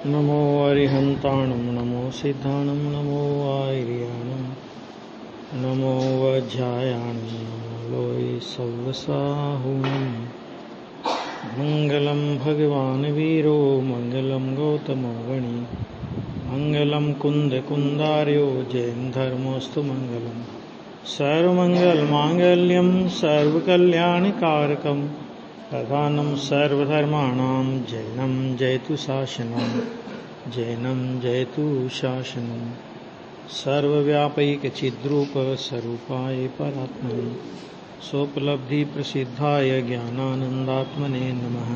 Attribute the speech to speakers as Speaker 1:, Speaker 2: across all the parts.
Speaker 1: नमो अरिहन्ताणं नमो सिद्धाणं नमो आर्याणं नमो वज्रायाणं नमो लोये सव्वसाहुनं मङ्गलं भगवान् वीरो मङ्गलं गौतमो गणी मङ्गलं कुन्दकुन्दार्यो जयन्धर्मोऽस्तु मङ्गलं सर्वमङ्गलमाङ्गल्यं सर्वकल्याणकारकं प्रधानं सर्वधर्माणां जैनं जयतु शासनं जैनं जयतु शासनं सर्वव्यापैकचिद्रूप स्वरूपाय परात्मने सोपलब्धिप्रसिद्धाय ज्ञानानन्दात्मने नमः।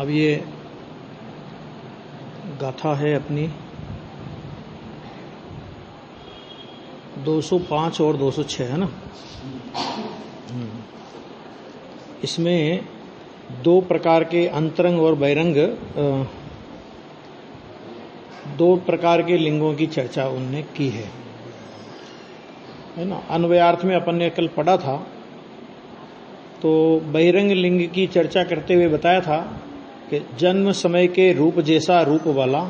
Speaker 1: अब ये गाथा है अपनी 205 और 206 है ना। इसमें दो प्रकार के अंतरंग और बहिरंग दो प्रकार के लिंगों की चर्चा उनने की है ना। अन्वयार्थ में अपन ने कल पढ़ा था, तो बहिरंग लिंग की चर्चा करते हुए बताया था कि जन्म समय के रूप जैसा रूप वाला,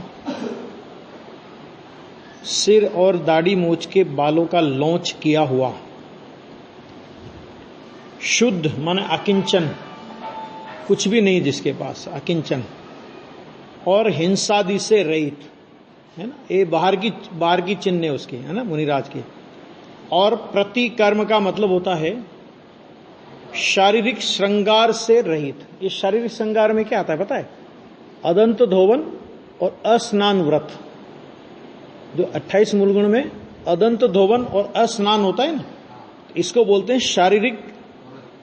Speaker 1: सिर और दाढ़ी मूछ के बालों का लौंच किया हुआ, शुद्ध माने अकिंचन, कुछ भी नहीं जिसके पास, अकिंचन, और हिंसादि से रहित है ना। ये बाहर की चिन्ह है उसकी, है ना, मुनिराज की। और प्रतिकर्म का मतलब होता है शारीरिक श्रृंगार से रहित। ये शारीरिक श्रृंगार में क्या आता है पता है? अदंत धोवन और अस्नान व्रत, जो 28 मूलगुण में अदंत धोवन और अस्नान होता है ना, इसको बोलते हैं शारीरिक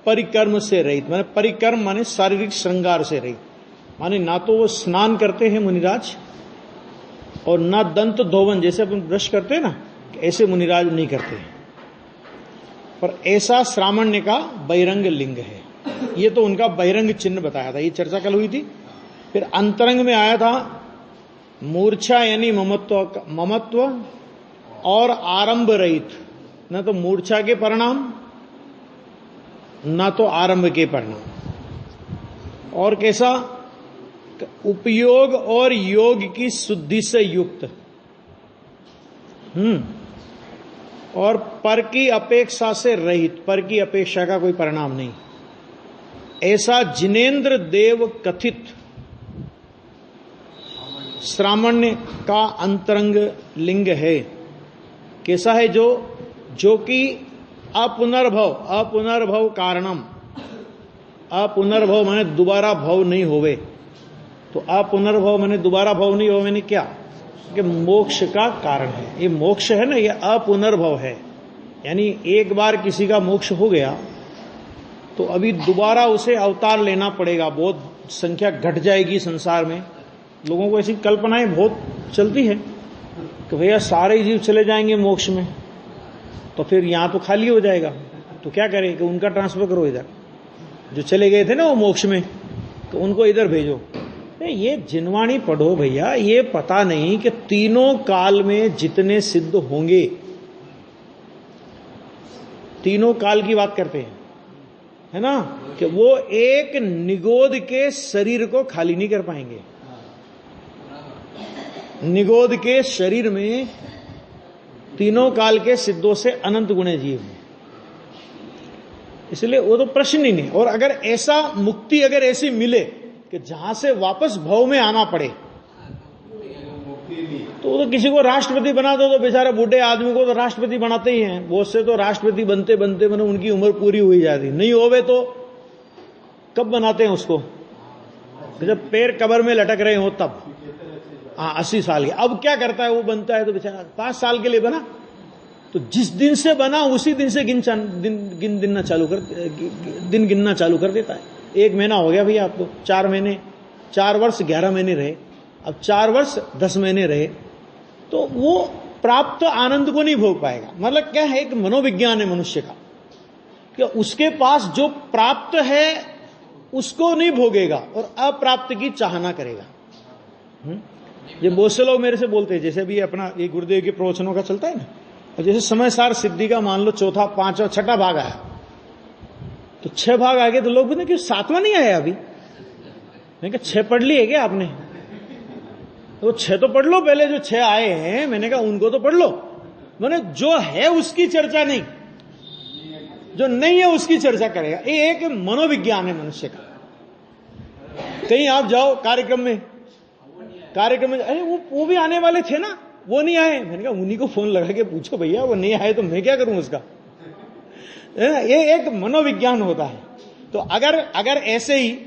Speaker 1: परिकर्म से रहित। माने परिकर्म माने शारीरिक श्रृंगार से रहित, माने ना तो वो स्नान करते हैं मुनिराज और ना दंत धोवन, जैसे अपन ब्रश करते हैं ना, ऐसे मुनिराज नहीं करते हैं। पर ऐसा श्रामण्य का बहिरंग लिंग है। ये तो उनका बहिरंग चिन्ह बताया था, ये चर्चा कल हुई थी। फिर अंतरंग में आया था मूर्छा यानी ममत्व और आरंभ रहित, न तो मूर्छा के परिणाम न तो आरंभ के परिणाम। और कैसा? उपयोग और योग की शुद्धि से युक्त, और पर की अपेक्षा से रहित, पर की अपेक्षा का कोई परिणाम नहीं, ऐसा जिनेन्द्र देव कथित श्रामण्य का अंतरंग लिंग है। कैसा है? जो कि अपुनर्भव कारणम, अपुनर्भव माने दोबारा भव नहीं होवे। तो अपुनर्भव माने दोबारा भव नहीं हो, मैंने क्या कि मोक्ष का कारण है। ये मोक्ष है ना, ये अपुनर्भव है, यानी एक बार किसी का मोक्ष हो गया तो अभी दोबारा उसे अवतार लेना पड़ेगा। बहुत संख्या घट जाएगी संसार में। लोगों को ऐसी कल्पनाएं बहुत चलती है कि भैया सारे जीव चले जाएंगे मोक्ष में, तो फिर यहां तो खाली हो जाएगा, तो क्या करें कि उनका ट्रांसफर करो इधर, जो चले गए थे ना वो मोक्ष में, तो उनको इधर भेजो। ये जिनवाणी पढ़ो भैया, ये पता नहीं कि तीनों काल में जितने सिद्ध होंगे, तीनों काल की बात करते हैं, है ना, कि वो एक निगोद के शरीर को खाली नहीं कर पाएंगे। निगोद के शरीर में तीनों काल के सिद्धों से अनंत गुणे जीव हैं, इसलिए वो तो प्रश्न ही नहीं। और अगर ऐसा मुक्ति अगर ऐसी मिले कि जहां से वापस भव में आना पड़े, तो किसी को राष्ट्रपति बना दो तो बेचारा बूढ़े आदमी को तो राष्ट्रपति बनाते ही हैं। बहुत से तो राष्ट्रपति बनते बनते मतलब उनकी उम्र पूरी हुई जाती, नहीं होवे तो कब बनाते हैं उसको? जब पैर कब्र में लटक रहे हो तब। 80 साल के। अब क्या करता है? वो बनता है तो बेचारा 5 साल के लिए बना, तो जिस दिन से बना उसी दिन से दिन गिनना चालू कर देता है। 1 महीना हो गया भैया आपको, 4 महीने, 4 वर्ष 11 महीने रहे, अब 4 वर्ष 10 महीने रहे, तो वो प्राप्त आनंद को नहीं भोग पाएगा। मतलब क्या है? एक मनोविज्ञान है मनुष्य का कि उसके पास जो प्राप्त है उसको नहीं भोगेगा और अप्राप्त की चाहना करेगा। ये बहुत से लोग मेरे से बोलते हैं, जैसे भी अपना ये गुरुदेव के प्रवचनों का चलता है ना, और जैसे समय सार सिद्धि का मान लो चौथा, पांचवा, छठा भाग आया, तो 6 भाग आ गए, तो लोग बोलते कि 7वां नहीं आया अभी। मैंने कहा 6 पढ़ लिए क्या आपने? तो 6 तो पढ़ लो पहले, जो 6 आए हैं, मैंने कहा उनको तो पढ़ लो। मैंने जो है उसकी चर्चा नहीं, जो नहीं है उसकी चर्चा करेगा। ये एक मनोविज्ञान है मनुष्य का। कहीं आप जाओ कार्यक्रम में, अरे वो भी आने वाले थे ना, वो नहीं आए। मैंने कहा उन्हीं को फोन लगा के पूछो भैया, वो नहीं आए तो मैं क्या करूं उसका। ये एक मनोविज्ञान होता है। तो अगर ऐसे ही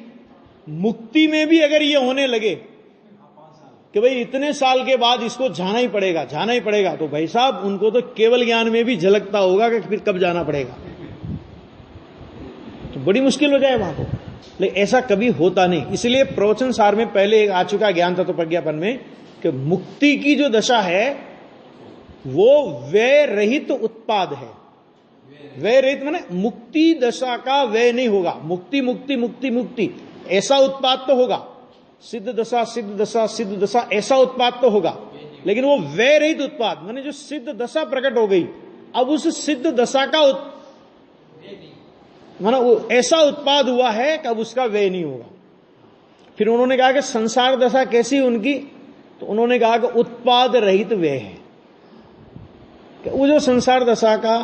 Speaker 1: मुक्ति में भी अगर ये होने लगे कि भाई इतने साल के बाद इसको जाना ही पड़ेगा, तो भाई साहब उनको तो केवल ज्ञान में भी झलकता होगा कि फिर कब जाना पड़ेगा, तो बड़ी मुश्किल हो जाए वहां को। लेकिन ऐसा कभी होता नहीं। इसलिए प्रवचन सार में पहले आ चुका ज्ञान तत्व प्रज्ञापन में कि मुक्ति की जो दशा है वो व्यय रहित उत्पाद है। व्यय रहित माने मुक्ति दशा का व्यय नहीं होगा। मुक्ति मुक्ति मुक्ति मुक्ति ऐसा उत्पाद तो होगा, सिद्ध दशा ऐसा उत्पाद तो होगा, लेकिन वो व्यय रहित उत्पाद माने जो सिद्ध दशा प्रकट हो गई, अब उस सिद्ध दशा का माना वो ऐसा उत्पाद हुआ है कि अब उसका व्यय नहीं होगा। फिर उन्होंने कहा कि संसार दशा कैसी उनकी, तो उन्होंने कहा कि उत्पाद रहित व्यय है, कि वो जो संसार दशा का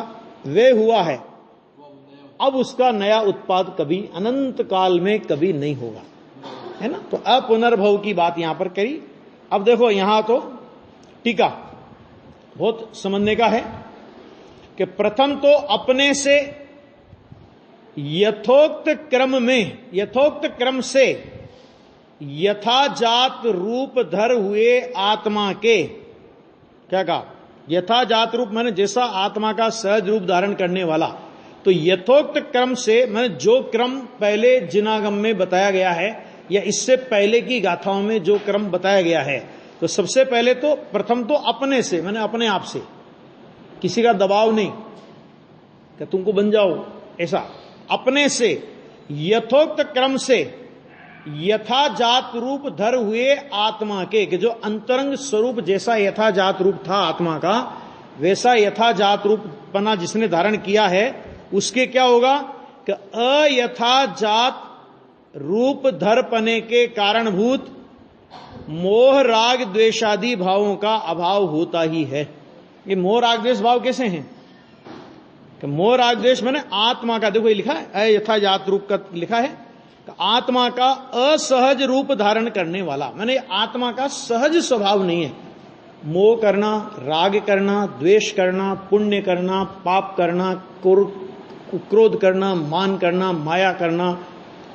Speaker 1: व्यय हुआ है अब उसका नया उत्पाद कभी अनंत काल में कभी नहीं होगा, है ना। तो अपुनर्भव की बात यहां पर करी। अब देखो यहां तो टीका बहुत समझने का है कि प्रथम तो अपने से यथोक्त क्रम से यथाजात रूप धर हुए आत्मा के, क्या कहा, यथाजात रूप माने जैसा आत्मा का सहज रूप धारण करने वाला। तो यथोक्त क्रम से माने जो क्रम पहले जिनागम में बताया गया है या इससे पहले की गाथाओं में जो क्रम बताया गया है, तो सबसे पहले तो प्रथम तो अपने से माने अपने आप से, किसी का दबाव नहीं कि तुमको बन जाओ, ऐसा अपने से यथोक्त क्रम से यथाजात रूप धर हुए आत्मा के, कि जो अंतरंग स्वरूप जैसा यथाजात रूप था आत्मा का, वैसा यथाजात रूप पना जिसने धारण किया है उसके क्या होगा कि अयथाजात रूप धर पने के कारणभूत मोह राग द्वेषादि भावों का अभाव होता ही है। ये मोह राग द्वेष भाव कैसे हैं कि मोह राग द्वेष माने आत्मा का, देखो ये लिखा है अयथाजात रूप का लिखा है, आत्मा का असहज रूप धारण करने वाला, माने आत्मा का सहज स्वभाव नहीं है। मोह करना, राग करना, द्वेष करना, पुण्य करना, पाप करना, क्रोध करना, मान करना, माया करना,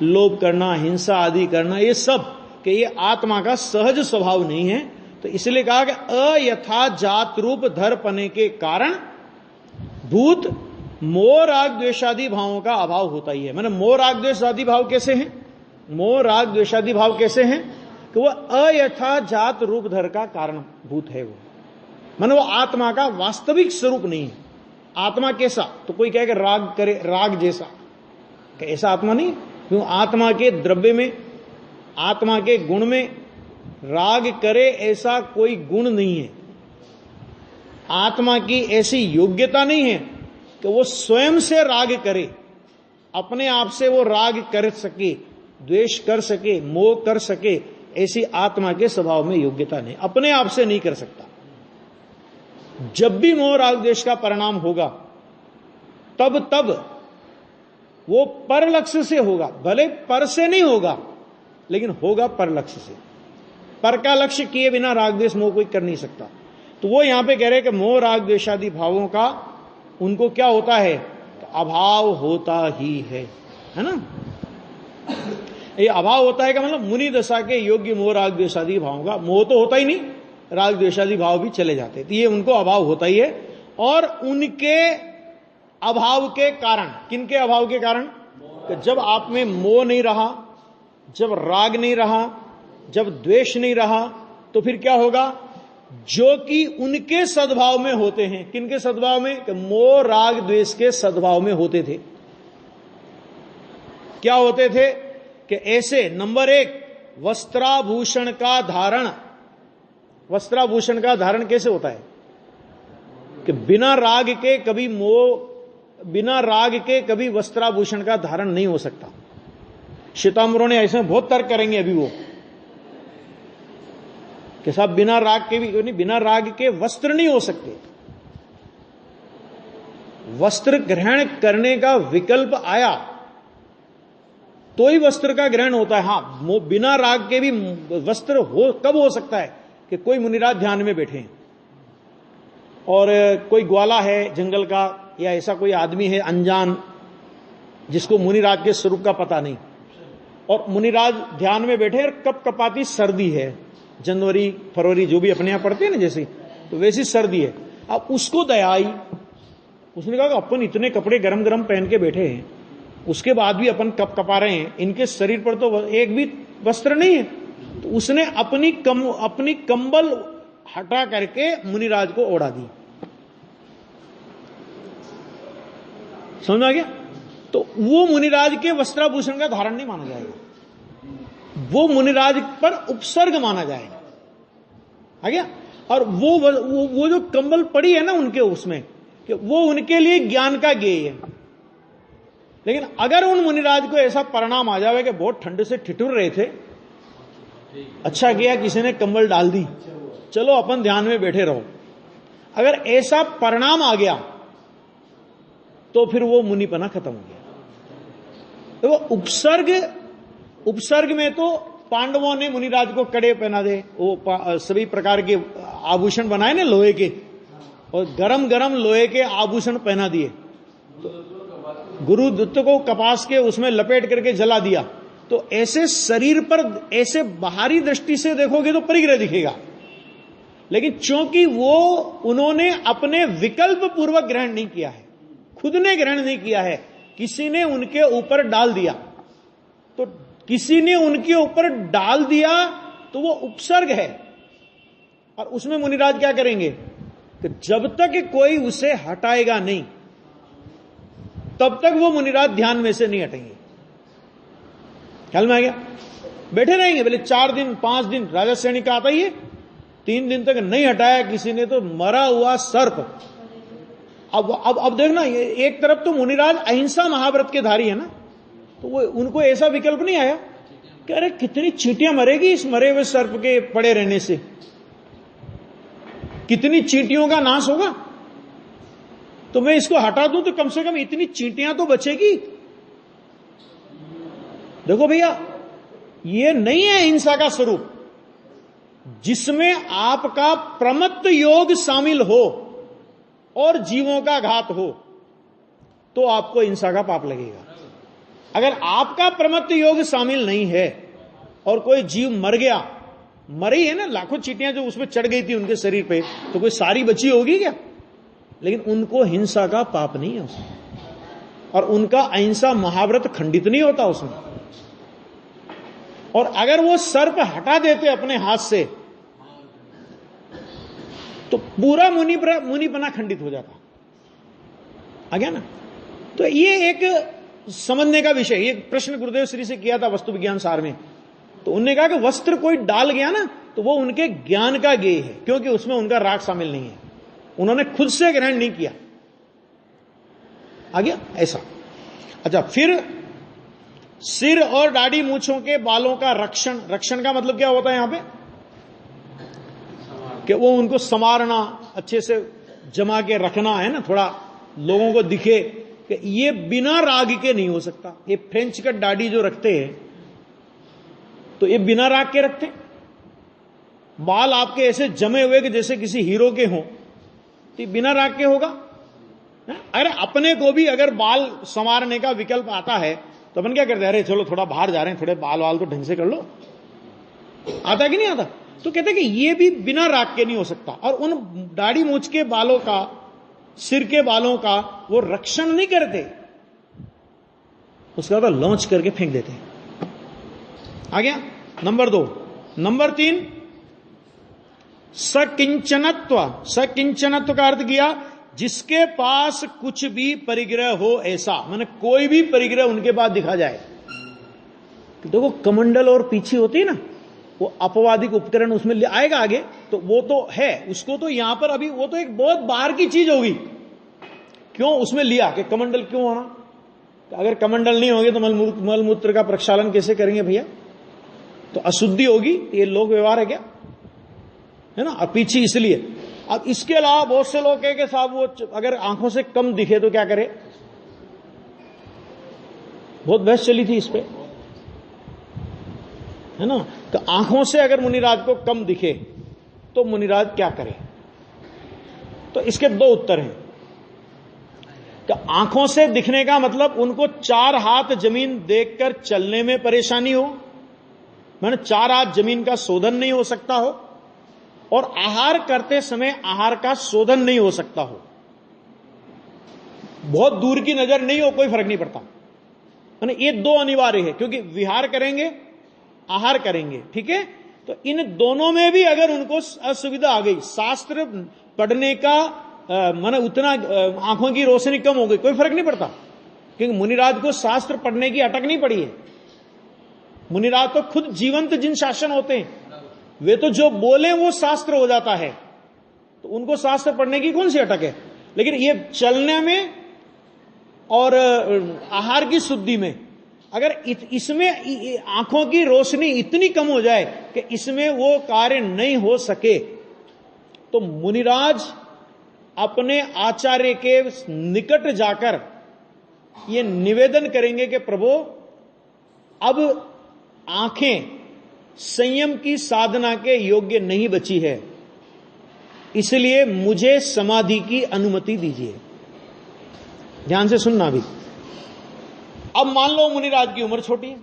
Speaker 1: लोभ करना, हिंसा आदि करना, ये सब कि ये आत्मा का सहज स्वभाव नहीं है। तो इसलिए कहा कि अयथाजात रूप धर पने के कारण भूत मोह राग द्वेषादि भावों का अभाव होता ही है। माने मोह राग द्वेषादि भाव कैसे हैं, मोह राग द्वेषादि भाव कैसे हैं कि वो अयथाजात रूप धर का कारण भूत है। वो माने वो आत्मा का वास्तविक स्वरूप नहीं है। आत्मा कैसा, तो कोई कहे कि राग करे, राग जैसा, कि ऐसा आत्मा नहीं। क्यों, आत्मा के द्रव्य में, आत्मा के गुण में राग करे ऐसा कोई गुण नहीं है। आत्मा की ऐसी योग्यता नहीं है कि वो स्वयं से राग करे, अपने आप से वो राग कर सके, द्वेष कर सके, मोह कर सके, ऐसी आत्मा के स्वभाव में योग्यता नहीं, अपने आप से नहीं कर सकता। जब भी मोह राग द्वेष का परिणाम होगा तब वो पर लक्ष्य से होगा, भले पर से नहीं होगा लेकिन होगा पर लक्ष्य से। पर का लक्ष्य किए बिना राग द्वेष मोह कोई कर नहीं सकता। तो वो यहां पे कह रहे हैं कि मोह राग द्वेषादि भावों का उनको क्या होता है, तो अभाव होता ही है ना। ये अभाव होता है का मतलब मुनि दशा के योग्य मोह राग द्वेषादि भावों का मोह तो होता ही नहीं, राग द्वेषादि भाव भी चले जाते, तो ये उनको अभाव होता ही है। और उनके अभाव के कारण, किनके अभाव के कारण, कि जब आप में मोह नहीं रहा, जब राग नहीं रहा, जब द्वेष नहीं रहा, तो फिर क्या होगा, जो कि उनके सद्भाव में होते हैं। किनके सद्भाव में, कि मोह राग द्वेष के सद्भाव में होते थे। क्या होते थे कि ऐसे, नंबर 1 वस्त्राभूषण का धारण। वस्त्राभूषण का धारण कैसे होता है, कि बिना राग के कभी वस्त्राभूषण का धारण नहीं हो सकता। श्वेतांबरों ने ऐसे बहुत तर्क करेंगे अभी वो कि साहब बिना राग के वस्त्र नहीं हो सकते। वस्त्र ग्रहण करने का विकल्प आया तो ही वस्त्र का ग्रहण होता है। हां, बिना राग के भी वस्त्र कब हो सकता है कि कोई मुनिराज ध्यान में बैठे हैं और कोई ग्वाला है जंगल का या ऐसा कोई आदमी है अनजान जिसको मुनिराज के स्वरूप का पता नहीं, और मुनिराज ध्यान में बैठे और कप कपाती सर्दी है, जनवरी फरवरी जो भी अपने यहां पड़ते हैं ना जैसे, तो वैसी सर्दी है। अब उसको दया आई, उसने कहा अपन इतने कपड़े गरम गरम पहन के बैठे हैं, उसके बाद भी अपन कप कपा रहे हैं, इनके शरीर पर तो एक भी वस्त्र नहीं है। तो उसने अपनी कंबल हटा करके मुनिराज को ओढ़ा दी। समझ आ गया? तो वो मुनिराज के वस्त्राभूषण का धारण नहीं माना जाएगा, वो मुनिराज पर उपसर्ग माना जाएगा। आ गया? और वो जो कंबल पड़ी है ना उनके उसमें, कि वो उनके लिए ज्ञान का गेय है। लेकिन अगर उन मुनिराज को ऐसा परिणाम आ जाए कि बहुत ठंड से ठिठुर रहे थे, अच्छा किया किसी ने कंबल डाल दी, चलो अपन ध्यान में बैठे रहो, अगर ऐसा परिणाम आ गया तो फिर वो मुनिपना खत्म हो गया। तो वो उपसर्ग में तो पांडवों ने मुनिराज को कड़े पहना दे, वो सभी प्रकार के आभूषण बनाए ना लोहे के, और गरम गरम लोहे के आभूषण पहना दिए। गुरुदत्त को कपास के उसमें लपेट करके जला दिया। तो ऐसे शरीर पर ऐसे बाहरी दृष्टि से देखोगे तो परिग्रह दिखेगा, लेकिन चूंकि वो उन्होंने अपने विकल्प पूर्वक ग्रहण नहीं किया है, खुद ने ग्रहण नहीं किया है, किसी ने उनके ऊपर डाल दिया, तो किसी ने उनके ऊपर डाल दिया तो वो उपसर्ग है। और उसमें मुनिराज क्या करेंगे कि जब तक कोई उसे हटाएगा नहीं तब तक वो मुनिराज ध्यान में से नहीं हटेंगे। ख्याल में आ गया? बैठे रहेंगे भले 4 दिन 5 दिन। राजा श्रेणी का आता ही है, 3 दिन तक नहीं हटाया किसी ने तो मरा हुआ सर्प। अब देखना, एक तरफ तो मुनिराज अहिंसा महाव्रत के धारी है ना, तो वो उनको ऐसा विकल्प नहीं आया कि अरे कितनी चींटियां मरेगी इस मरे हुए सर्प के पड़े रहने से, कितनी चींटियों का नाश होगा, तो मैं इसको हटा दूं तो कम से कम इतनी चींटियां तो बचेगी। देखो भैया, ये नहीं है हिंसा का स्वरूप। जिसमें आपका प्रमत्त योग शामिल हो और जीवों का घात हो तो आपको हिंसा का पाप लगेगा। अगर आपका प्रमत्त योग शामिल नहीं है और कोई जीव मर गया, मरी है ना, लाखों चींटियां जो उसमें चढ़ गई थी उनके शरीर पे, तो कोई सारी बची होगी क्या? लेकिन उनको हिंसा का पाप नहीं है उसमें, और उनका अहिंसा महाव्रत खंडित नहीं होता उसमें। और अगर वो सर्प हटा देते अपने हाथ से तो पूरा मुनिपना खंडित हो जाता। आ गया ना? तो ये एक समझने का विषय, ये प्रश्न गुरुदेव श्री से किया था वस्तु विज्ञान सार में, तो उन्होंने कहा कि वस्त्र कोई डाल गया ना तो वो उनके ज्ञान का गेय है, क्योंकि उसमें उनका राग शामिल नहीं है, उन्होंने खुद से ग्रहण नहीं किया। आ गया? ऐसा। अच्छा, फिर सिर और दाढ़ी मूंछों के बालों का रक्षण का मतलब क्या होता है यहां पे? कि वो उनको संवारना, अच्छे से जमा के रखना है ना, थोड़ा लोगों को दिखे कि ये बिना राग के नहीं हो सकता। ये फ्रेंच कट दाढ़ी जो रखते हैं तो ये बिना राग के रखते हैं। बाल आपके ऐसे जमे हुए कि जैसे किसी हीरो के हों, तो बिना राग के होगा। अरे अपने को भी अगर बाल संवारने का विकल्प आता है तो अपन क्या करते हैं, अरे चलो थोड़ा बाहर जा रहे हैं, थोड़े बाल वाल तो ढंग से कर लो। आता कि नहीं आता? तो कहते हैं कि ये भी बिना राग के नहीं हो सकता। और उन दाढ़ी मूंछ के बालों का, सिर के बालों का वो रक्षण नहीं करते, उसका तो लॉन्च करके फेंक देते हैं। आ गया? नंबर 2। नंबर 3, सकिंचनत्व का अर्थ किया जिसके पास कुछ भी परिग्रह हो ऐसा, माने कोई भी परिग्रह उनके पास दिखा जाए। देखो कमंडल और पीछी होती है ना, वो अपवादिक उपकरण उसमें आएगा आगे, तो वो तो है, उसको तो यहां पर अभी वो तो एक बहुत बाहर की चीज होगी। क्यों उसमें लिया कि कमंडल क्यों होना? अगर कमंडल नहीं होंगे तो मलमूत्र का प्रक्षालन कैसे करेंगे भैया? तो अशुद्धि होगी, ये लोक व्यवहार है क्या? है ना। अब पीछे इसलिए, अब इसके अलावा बहुत से लोग कहे कि साहब वो अगर आंखों से कम दिखे तो क्या करे? बहुत बहस चली थी इस पे, है ना। तो आंखों से अगर मुनिराज को कम दिखे तो मुनिराज क्या करे? तो इसके दो उत्तर हैं कि आंखों से दिखने का मतलब उनको 4 हाथ जमीन देखकर चलने में परेशानी हो, माने 4 हाथ जमीन का शोधन नहीं हो सकता हो, और आहार करते समय आहार का शोधन नहीं हो सकता हो। बहुत दूर की नजर नहीं हो, कोई फर्क नहीं पड़ता, माने ये 2 अनिवार्य है, क्योंकि विहार करेंगे आहार करेंगे, ठीक है। तो इन दोनों में भी अगर उनको असुविधा आ गई, शास्त्र पढ़ने का माने उतना आंखों की रोशनी कम हो गई, कोई फर्क नहीं पड़ता, क्योंकि मुनिराज को शास्त्र पढ़ने की अटक नहीं पड़ी है। मुनिराज तो खुद जीवंत जिन शासन होते हैं, वे तो जो बोले वो शास्त्र हो जाता है, तो उनको शास्त्र पढ़ने की कौन सी अटक है। लेकिन ये चलने में और आहार की शुद्धि में अगर इसमें आंखों की रोशनी इतनी कम हो जाए कि इसमें वो कार्य नहीं हो सके, तो मुनिराज अपने आचार्य के निकट जाकर ये निवेदन करेंगे कि प्रभु अब आंखें संयम की साधना के योग्य नहीं बची है, इसलिए मुझे समाधि की अनुमति दीजिए। ध्यान से सुनना भी। अब मान लो मुनिराज की उम्र छोटी है,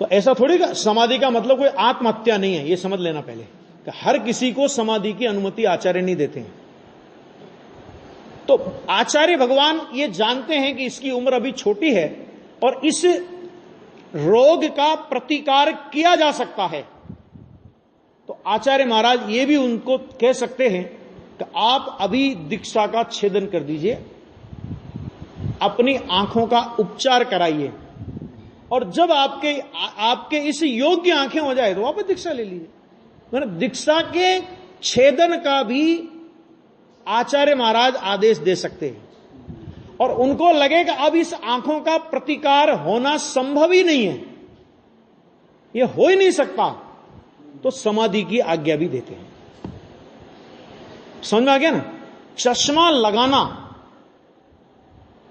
Speaker 1: तो ऐसा थोड़ी का समाधि का मतलब कोई आत्महत्या नहीं है, यह समझ लेना पहले कि हर किसी को समाधि की अनुमति आचार्य नहीं देते हैं। तो आचार्य भगवान ये जानते हैं कि इसकी उम्र अभी छोटी है और इस रोग का प्रतिकार किया जा सकता है, तो आचार्य महाराज ये भी उनको कह सकते हैं कि आप अभी दीक्षा का छेदन कर दीजिए, अपनी आंखों का उपचार कराइए, और जब आपके इस योग्य आंखें हो जाए तो वापस दीक्षा ले लीजिए। मतलब दीक्षा के छेदन का भी आचार्य महाराज आदेश दे सकते हैं, और उनको लगेगा अब इस आंखों का प्रतिकार होना संभव ही नहीं है, यह हो ही नहीं सकता, तो समाधि की आज्ञा भी देते हैं। समझ में आ गया ना। चश्मा लगाना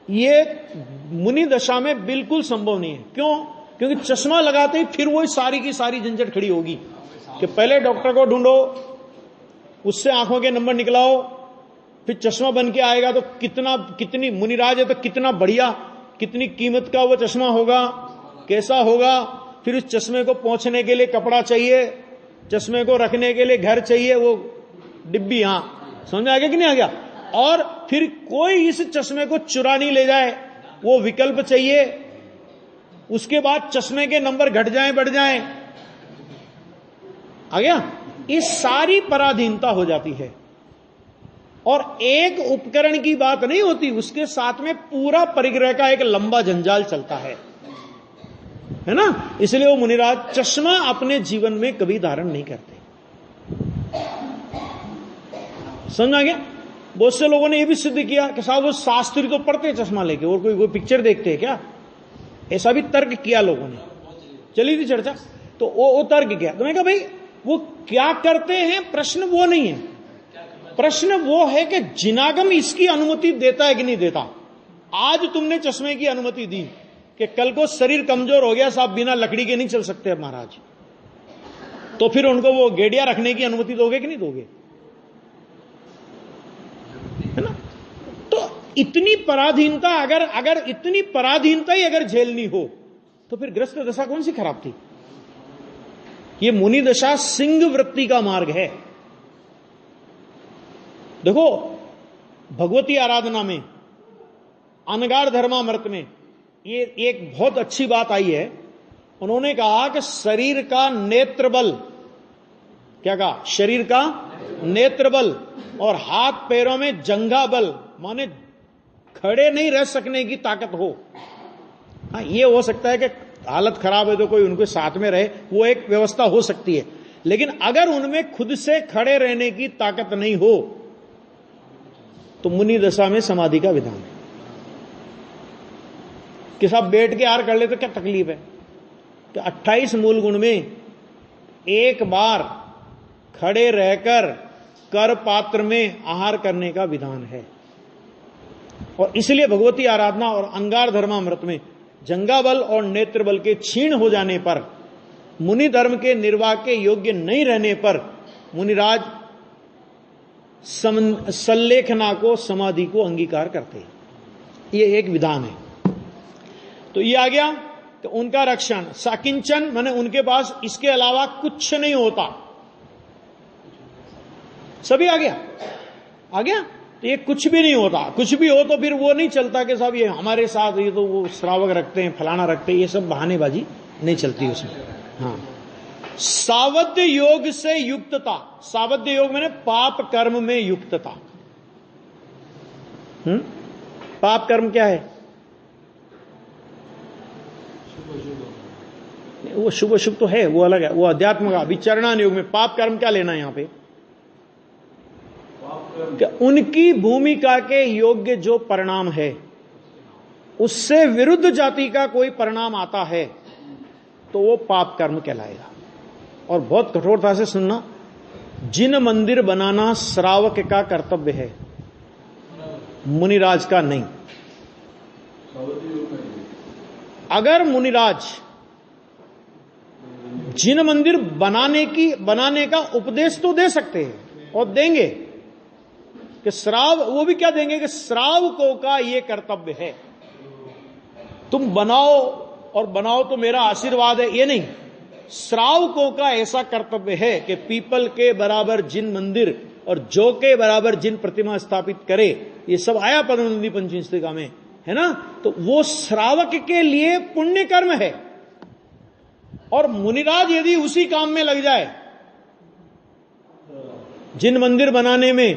Speaker 1: यह मुनि दशा में बिल्कुल संभव नहीं है। क्यों? क्योंकि चश्मा लगाते ही फिर वही सारी की सारी झंझट खड़ी होगी कि पहले डॉक्टर को ढूंढो, उससे आंखों के नंबर निकलाओ, फिर चश्मा बन के आएगा तो कितनी मुनिराज है तो कितना बढ़िया, कितनी कीमत का वो चश्मा होगा, कैसा होगा, फिर उस चश्मे को पहुंचने के लिए कपड़ा चाहिए, चश्मे को रखने के लिए घर चाहिए, वो डिब्बी। यहां समझ में आ गया कि नहीं आ गया? और फिर कोई इस चश्मे को चुरा नहीं ले जाए, वो विकल्प चाहिए। उसके बाद चश्मे के नंबर घट जाएं बढ़ जाएं, आ गया? ये सारी पराधीनता हो जाती है, और एक उपकरण की बात नहीं होती, उसके साथ में पूरा परिग्रह का एक लंबा जंजाल चलता है ना। इसलिए वो मुनिराज चश्मा अपने जीवन में कभी धारण नहीं करते। समझ आ गया? बहुत से लोगों ने यह भी सिद्ध किया कि साहब वो शास्त्री तो पढ़ते चश्मा लेके, और कोई पिक्चर देखते हैं क्या? ऐसा भी तर्क किया लोगों ने, चली थी चर्चा। तो वो तर्क किया, तो मैं कहा भाई वो क्या करते हैं, प्रश्न वो नहीं है, प्रश्न वो है कि जिनागम इसकी अनुमति देता है कि नहीं देता। आज तुमने चश्मे की अनुमति दी कि कल को शरीर कमजोर हो गया, साहब बिना लकड़ी के नहीं चल सकते महाराज, तो फिर उनको वो गेड़िया रखने की अनुमति दोगे कि नहीं दोगे? है ना। तो इतनी पराधीनता, अगर इतनी पराधीनता ही अगर झेलनी हो तो फिर ग्रस्त दशा कौन सी खराब थी? ये मुनि दशा सिंह वृत्ति का मार्ग है। देखो भगवती आराधना में, अनगार धर्मामृत में ये एक बहुत अच्छी बात आई है। उन्होंने कहा कि शरीर का नेत्र बल, क्या कहा? शरीर का नेत्र बल और हाथ पैरों में जंघा बल, माने खड़े नहीं रह सकने की ताकत हो। हाँ, ये हो सकता है कि हालत खराब है तो कोई उनके साथ में रहे, वो एक व्यवस्था हो सकती है। लेकिन अगर उनमें खुद से खड़े रहने की ताकत नहीं हो तो मुनि दशा में समाधि का विधान है कि साहब बैठ के आहार कर ले तो क्या तकलीफ है। तो 28 मूल गुण में एक बार खड़े रहकर कर पात्र में आहार करने का विधान है। और इसलिए भगवती आराधना और अंगार धर्मामृत में जंगा बल और नेत्र बल के क्षीण हो जाने पर, मुनि धर्म के निर्वाह के योग्य नहीं रहने पर मुनिराज सल्लेखना को, समाधि को अंगीकार करते हैं। ये एक विधान है। तो ये आ गया। तो उनका रक्षण साकिंचन माने उनके पास इसके अलावा कुछ नहीं होता। सभी आ गया, आ गया। तो ये कुछ भी नहीं होता। कुछ भी हो तो फिर वो नहीं चलता कि साहब ये हमारे साथ, ये तो वो श्रावक रखते हैं, फलाना रखते हैं, ये सब बहानेबाजी नहीं चलती उसमें। हाँ, सावध्य योग से युक्तता। सावध्य योग मैंने पाप कर्म में युक्तता। पाप कर्म क्या है? वो शुभ शुभ तो है, वो अलग है, वो अध्यात्म का। विचरणान योग में पाप कर्म क्या लेना है यहां पे? उनकी भूमिका के योग्य जो परिणाम है, उससे विरुद्ध जाति का कोई परिणाम आता है तो वो पाप कर्म कहलाएगा। और बहुत कठोरता से सुनना, जिन मंदिर बनाना श्रावक का कर्तव्य है, मुनिराज का नहीं। अगर मुनिराज जिन मंदिर बनाने का उपदेश तो दे सकते हैं और देंगे कि श्राव, वो भी क्या देंगे कि श्रावकों का ये कर्तव्य है, तुम बनाओ और बनाओ तो मेरा आशीर्वाद है, ये नहीं। श्रावकों का ऐसा कर्तव्य है कि पीपल के बराबर जिन मंदिर और जौ के बराबर जिन प्रतिमा स्थापित करे, ये सब आया पद्मनंदी पंचविंशतिका में, है ना। तो वो श्रावक के लिए पुण्य कर्म है। और मुनिराज यदि उसी काम में लग जाए, जिन मंदिर बनाने में,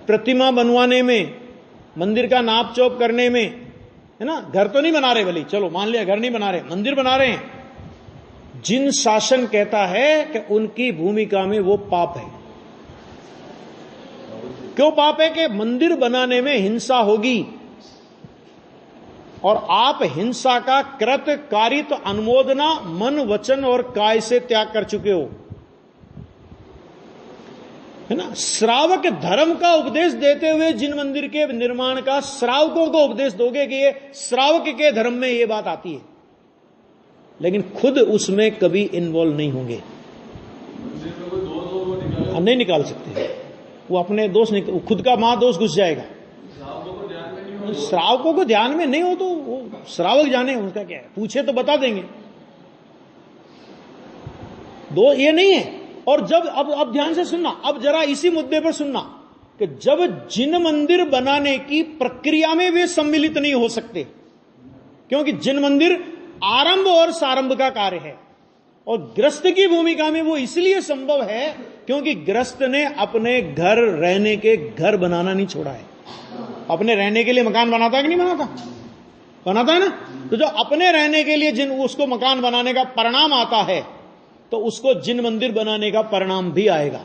Speaker 1: प्रतिमा बनवाने में, मंदिर का नाप चौप करने में, है ना, घर तो नहीं बना रहे भले, चलो मान लिया घर नहीं बना रहे, मंदिर बना रहे हैं, जिन शासन कहता है कि उनकी भूमिका में वो पाप है। क्यों पाप है? कि मंदिर बनाने में हिंसा होगी और आप हिंसा का कृत कारित अनुमोदना मन वचन और काय से त्याग कर चुके हो, है ना। श्रावक धर्म का उपदेश देते हुए जिन मंदिर के निर्माण का श्रावकों को उपदेश दोगे कि ये श्रावक के धर्म में ये बात आती है, लेकिन खुद उसमें कभी इन्वॉल्व नहीं होंगे, नहीं निकाल सकते। वो अपने दोष खुद का महादोष घुस जाएगा। श्रावकों को ध्यान में नहीं हो तो वो श्रावक जाने उनका क्या है, पूछे तो बता देंगे। दो ये नहीं है। और जब अब ध्यान से सुनना, अब जरा इसी मुद्दे पर सुनना कि जब जिन मंदिर बनाने की प्रक्रिया में वे सम्मिलित नहीं हो सकते, क्योंकि जिन मंदिर आरंभ और सारंभ का कार्य है, और ग्रस्त की भूमिका में वो इसलिए संभव है क्योंकि ग्रस्त ने अपने घर रहने के घर बनाना नहीं छोड़ा है। अपने रहने के लिए मकान बनाता है कि नहीं बनाता? बनाता है ना। तो जो अपने रहने के लिए जिन उसको मकान बनाने का परिणाम आता है, तो उसको जिन मंदिर बनाने का परिणाम भी आएगा।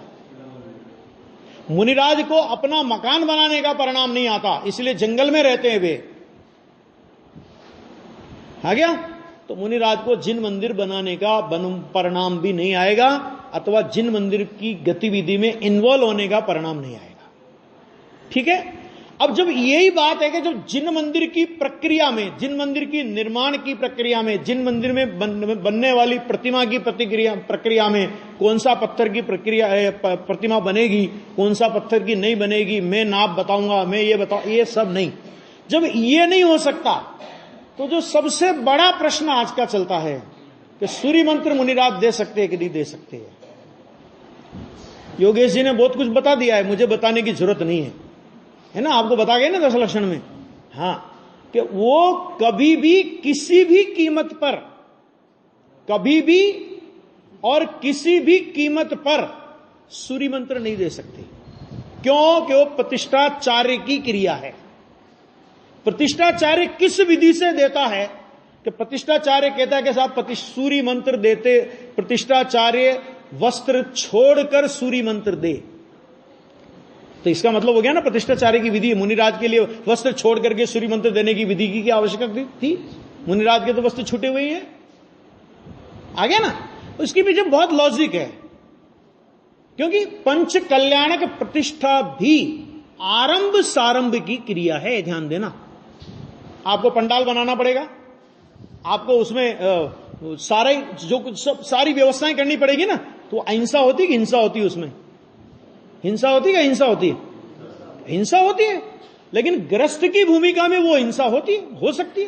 Speaker 1: मुनिराज को अपना मकान बनाने का परिणाम नहीं आता, इसलिए जंगल में रहते हैं वे, आ गया। तो मुनिराज को जिन मंदिर बनाने का परिणाम भी नहीं आएगा, अथवा जिन मंदिर की गतिविधि में इन्वॉल्व होने का परिणाम नहीं आएगा। ठीक है। अब जब यही बात है कि जब जिन मंदिर की प्रक्रिया में, जिन मंदिर की निर्माण की प्रक्रिया में, जिन मंदिर में बनने वाली प्रतिमा की प्रक्रिया में कौन सा पत्थर की प्रतिमा बनेगी, कौन सा पत्थर की नहीं बनेगी, मैं नाप बताऊंगा, मैं ये बताऊं, ये सब नहीं। जब ये नहीं हो सकता तो जो सबसे बड़ा प्रश्न आज का चलता है कि सूर्य मंत्र मुनिराज दे सकते हैं कि नहीं दे सकते हैं। योगेश जी ने बहुत कुछ बता दिया है, मुझे बताने की जरूरत नहीं है ना। आपको बता गए ना 10 लक्षण में, हाँ, कि वो कभी भी किसी भी कीमत पर, कभी भी और किसी भी कीमत पर सूर्य मंत्र नहीं दे सकते। क्यों? कि वो प्रतिष्ठाचार्य की क्रिया है। प्रतिष्ठाचार्य किस विधि से देता है कि प्रतिष्ठाचार्य कहता है कि साहब सूर्य मंत्र देते, प्रतिष्ठाचार्य वस्त्र छोड़कर सूर्य मंत्र दे, तो इसका मतलब हो गया ना प्रतिष्ठाचार्य की विधि। मुनिराज के लिए वस्त्र छोड़ करके सूर्य मंत्र देने की विधि की क्या आवश्यकता थी? मुनिराज के तो वस्त्र छूटे हुए हैं। आ गया ना? उसके पीछे बहुत लॉजिक है, क्योंकि पंच कल्याणक प्रतिष्ठा भी आरंभ सारंभ की क्रिया है। ध्यान देना, आपको पंडाल बनाना पड़ेगा, आपको उसमें सारे जो कुछ सारी व्यवस्थाएं करनी पड़ेगी ना, तो अहिंसा होती है कि हिंसा होती है? उसमें हिंसा होती है या हिंसा होती है? हिंसा होती है, लेकिन ग्रस्त की भूमिका में वो हिंसा होती है, हो सकती है,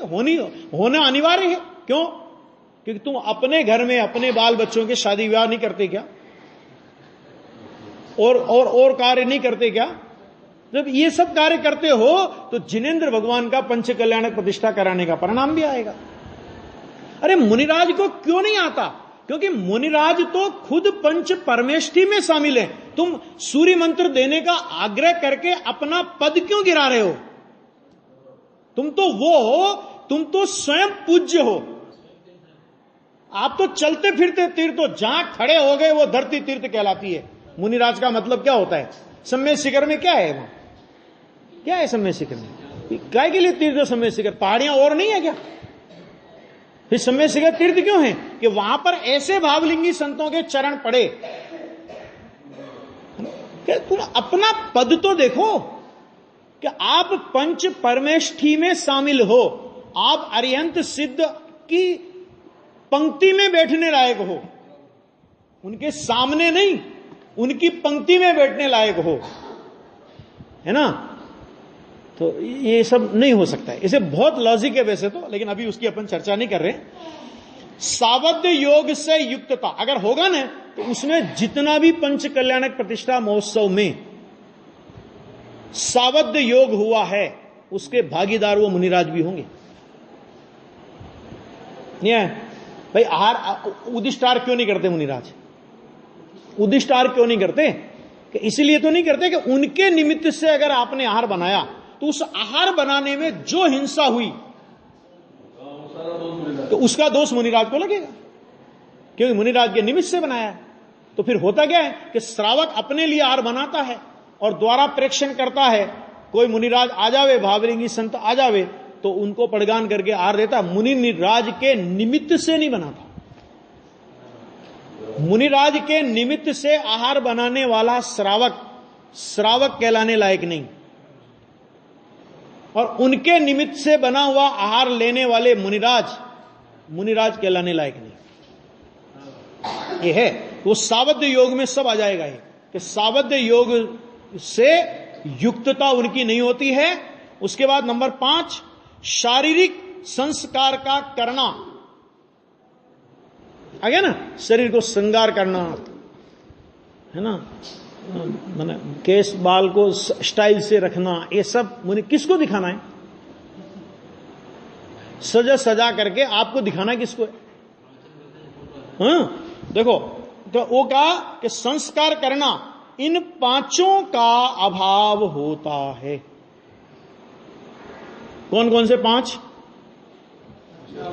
Speaker 1: होना अनिवार्य है। क्यों? क्योंकि तुम अपने घर में अपने बाल बच्चों के शादी विवाह नहीं करते क्या? और कार्य नहीं करते क्या? जब ये सब कार्य करते हो तो जिनेंद्र भगवान का पंच कल्याणक प्रतिष्ठा कराने का परिणाम भी आएगा। अरे मुनिराज को क्यों नहीं आता? क्योंकि मुनिराज तो खुद पंच परमेष्ठी में शामिल है। तुम सूर्य मंत्र देने का आग्रह करके अपना पद क्यों गिरा रहे हो? तुम तो वो हो, तुम तो स्वयं पूज्य हो। आप तो चलते फिरते तीर्थ हो, जहां खड़े हो गए वो धरती तीर्थ कहलाती है। मुनिराज का मतलब क्या होता है? सम्मेद शिखर में क्या है? वहां क्या है सम्मेद शिखर में? काय के लिए तीर्थ सम्मेद शिखर? पहाड़ियां और नहीं है क्या? फिर सम्मेद शिखर तीर्थ क्यों है? कि वहां पर ऐसे भावलिंगी संतों के चरण पड़े। तुम अपना पद तो देखो कि आप पंच परमेष्ठी में शामिल हो, आप अरिहंत सिद्ध की पंक्ति में बैठने लायक हो, उनके सामने नहीं, उनकी पंक्ति में बैठने लायक हो, है ना? तो ये सब नहीं हो सकता है। इसे बहुत लॉजिक है वैसे तो, लेकिन अभी उसकी अपन चर्चा नहीं कर रहे। सावध्य योग से युक्तता अगर होगा ना, तो उसमें जितना भी पंच कल्याणक प्रतिष्ठा महोत्सव में सावध्य योग हुआ है, उसके भागीदार वो मुनिराज भी होंगे। नहीं है भाई? उदिष्टार क्यों नहीं करते मुनिराज? उदिष्टार क्यों नहीं करते? कि इसलिए तो नहीं करते कि उनके निमित्त से अगर आपने आहार बनाया तो उस आहार बनाने में जो हिंसा हुई तो उसका दोष मुनिराज को लगेगा, क्योंकि मुनिराज के निमित्त से बनाया है। तो फिर होता क्या है कि श्रावक अपने लिए आहार बनाता है और द्वारा प्रेक्षण करता है। कोई मुनिराज आ जावे, भावलिंगी संत आ जावे, तो उनको पड़गान करके आहार देता। मुनिराज के निमित्त से नहीं बनाता। मुनिराज के निमित्त से आहार बनाने वाला श्रावक कहलाने लायक नहीं, और उनके निमित्त से बना हुआ आहार लेने वाले मुनिराज कहलाने लायक नहीं। ये है वो सावध्य योग में सब आ जाएगा। ये कि सावध्य योग से युक्तता उनकी नहीं होती है। उसके बाद नंबर 5, शारीरिक संस्कार का करना। आ गया ना? शरीर को श्रृंगार करना, है ना? मैंने केस बाल को स्टाइल से रखना, ये सब मुझे किसको दिखाना है? सजा करके आपको दिखाना किसको है? हाँ, देखो तो वो कहा कि संस्कार करना, इन पांचों का अभाव होता है। कौन कौन से 5?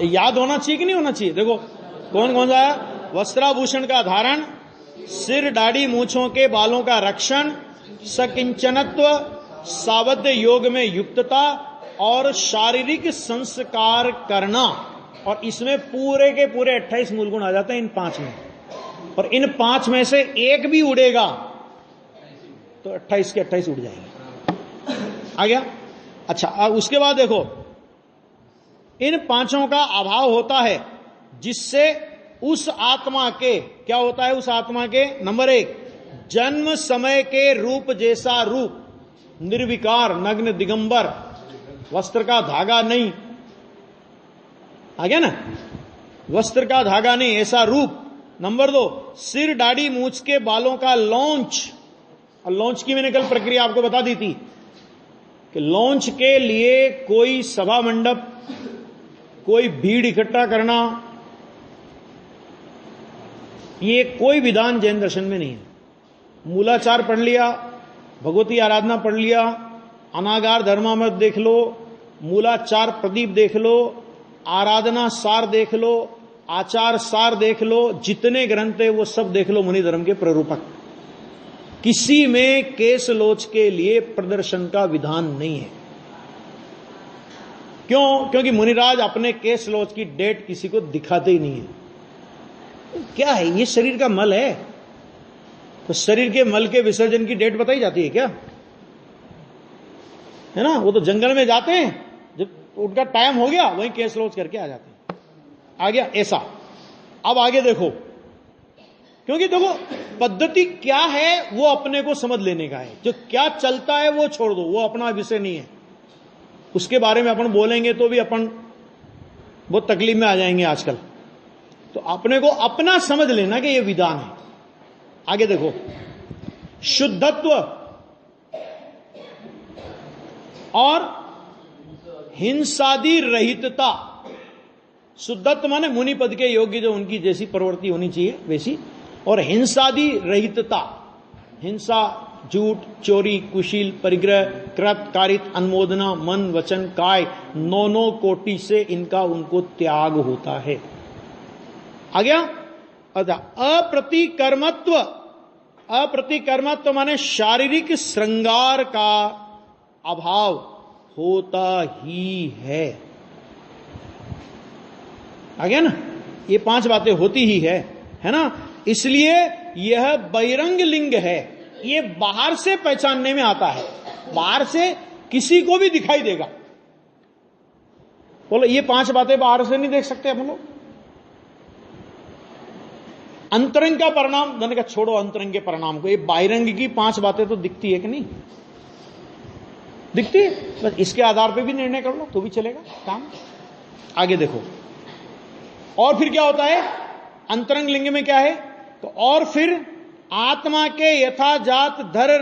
Speaker 1: याद होना चाहिए कि नहीं होना चाहिए? देखो कौन कौन सा है? वस्त्राभूषण का धारण, सिर दाढ़ी मूछों के बालों का रक्षण, सकिंचनत्व, सावध्य योग में युक्तता और शारीरिक संस्कार करना। और इसमें पूरे के पूरे 28 मूल गुण आ जाते हैं इन 5 में। और इन 5 में से एक भी उड़ेगा तो 28 के 28 उड़ जाएंगे। आ गया? अच्छा, अब उसके बाद देखो, इन 5 का अभाव होता है, जिससे उस आत्मा के क्या होता है? उस आत्मा के नंबर 1, जन्म समय के रूप जैसा रूप, निर्विकार, नग्न, दिगंबर, वस्त्र का धागा नहीं। आ गया ना? वस्त्र का धागा नहीं, ऐसा रूप। नंबर 2, सिर दाढ़ी मूछ के बालों का लॉन्च। और लॉन्च की मैंने कल प्रक्रिया आपको बता दी थी कि लॉन्च के लिए कोई सभा मंडप, कोई भीड़ इकट्ठा करना, ये कोई विधान जैन दर्शन में नहीं है। मूलाचार पढ़ लिया, भगवती आराधना पढ़ लिया, अनागार धर्मामृत देख लो, मूलाचार प्रदीप देख लो, आराधना सार देख लो, आचार सार देख लो, जितने ग्रंथ है वो सब देख लो मुनि धर्म के प्ररूपक। किसी में केस लोच के लिए प्रदर्शन का विधान नहीं है। क्यों? क्योंकि मुनिराज अपने केस लोच की डेट किसी को दिखाते ही नहीं है। क्या है ये? शरीर का मल है, तो शरीर के मल के विसर्जन की डेट बताई जाती है क्या? है ना, वो तो जंगल में जाते हैं, जब उनका टाइम हो गया वहीं केस लोच करके आ जाते हैं। आ गया ऐसा। अब आगे देखो, क्योंकि देखो पद्धति क्या है वो अपने को समझ लेने का है, जो क्या चलता है वो छोड़ दो, वो अपना विषय नहीं है। उसके बारे में अपन बोलेंगे तो भी अपन बहुत तकलीफ में आ जाएंगे आजकल। तो अपने को अपना समझ लेना कि ये विधान है। आगे देखो, शुद्धत्व और हिंसादि रहितता। शुद्धत्व माने मुनि पद के योग्य, जो उनकी जैसी प्रवृत्ति होनी चाहिए वैसी, और हिंसादि रहितता। हिंसा, झूठ, चोरी, कुशील, परिग्रह, कृत, कारित, अनुमोदना, मन, वचन, काय, नौ कोटि से इनका उनको त्याग होता है। आ गया? अप्रतिकर्मत्व। अप्रतिकर्मत्व माने शारीरिक श्रृंगार का अभाव होता ही है। आ गया ना? ये 5 बातें होती ही है ना? इसलिए यह बहिरंग लिंग है, ये बाहर से पहचानने में आता है, बाहर से किसी को भी दिखाई देगा। बोलो ये 5 बातें बाहर से नहीं देख सकते हम लोग। अंतरंग का परिणाम, मैंने कहा छोड़ो अंतरंग के परिणाम को, ये बहिरंग की 5 बातें तो दिखती है कि नहीं? दिखती है। बस इसके आधार पे भी निर्णय कर लो तो भी चलेगा काम। आगे देखो, और फिर क्या होता है अंतरंग लिंग में? क्या है तो और फिर आत्मा के यथाजात धर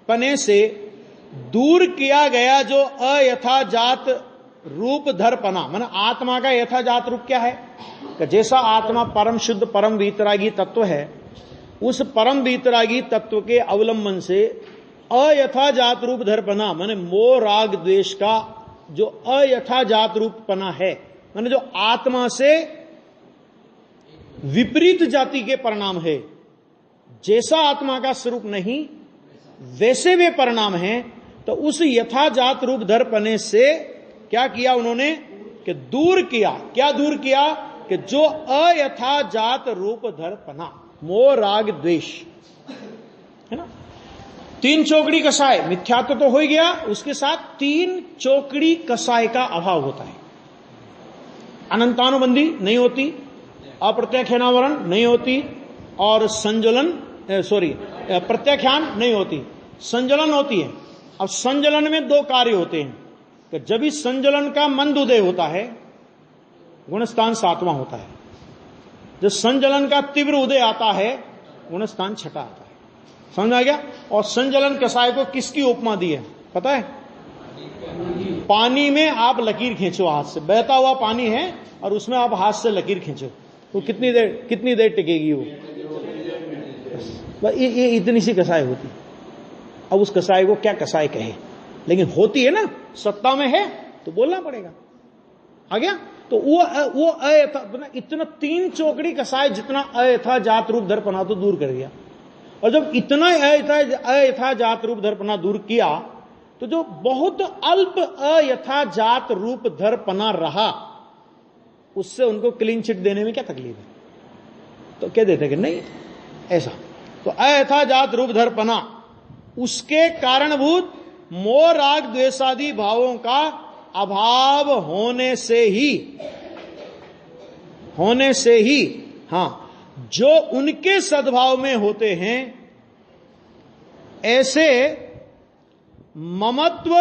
Speaker 1: पने से दूर किया गया जो अयथाजात रूप धरपना। माने आत्मा का यथाजात रूप क्या है कि जैसा आत्मा परम शुद्ध परम वीतरागी तत्व है, उस परम वीतरागी तत्व के अवलंबन से अयथाजात रूप धरपना माने मोह राग द्वेष का जो अयथाजात रूपपना है, माने जो आत्मा से विपरीत जाति के परिणाम है। जैसा आत्मा का स्वरूप नहीं वैसे वे परिणाम हैं, तो उस यथाजात रूप धरपने से क्या किया उन्होंने कि दूर किया। क्या दूर किया कि जो अयथाजात रूप धरपना, मोह राग द्वेष है ना। 3 चौकड़ी कसाय, मिथ्यात्व तो हो ही गया, उसके साथ 3 चौकड़ी कसाय का अभाव होता है। अनंतानुबंधी नहीं होती, अप्रत्याख्यानावरण नहीं होती, और संजलन प्रत्याख्यान नहीं होती, संजलन होती है। अब संजलन में 2 कार्य होते हैं कि जब भी संजलन का मंद उदय होता है गुणस्थान 7वां होता है, जब संजलन का तीव्र उदय आता है गुणस्थान 6 आता है। समझ आ गया? और संजलन कसाय को किसकी उपमा दी है पता है? पानी में आप लकीर खींचो हाथ से, बहता हुआ पानी है और उसमें आप हाथ से लकीर खींचो, तो कितनी देर टिकेगी वो? ये इतनी सी कसाय होती। अब उस कसाय को क्या कसाय कहे, लेकिन होती है ना, सत्ता में है तो बोलना पड़ेगा। आ गया? तो वो अयथा इतना 3 चौकड़ी कसाय जितना अयथाजात रूप धरपना तो दूर कर दिया। और जब इतना अयथाजात रूप धरपना दूर किया तो जो बहुत अल्प अयथाजात रूप धरपना रहा उससे उनको क्लीन चिट देने में क्या तकलीफ है? तो कह देते कि नहीं ऐसा। तो अयथाजात रूप धरपना उसके कारणभूत मोह राग द्वेषादि भावों का अभाव होने से ही हां जो उनके सद्भाव में होते हैं ऐसे ममत्व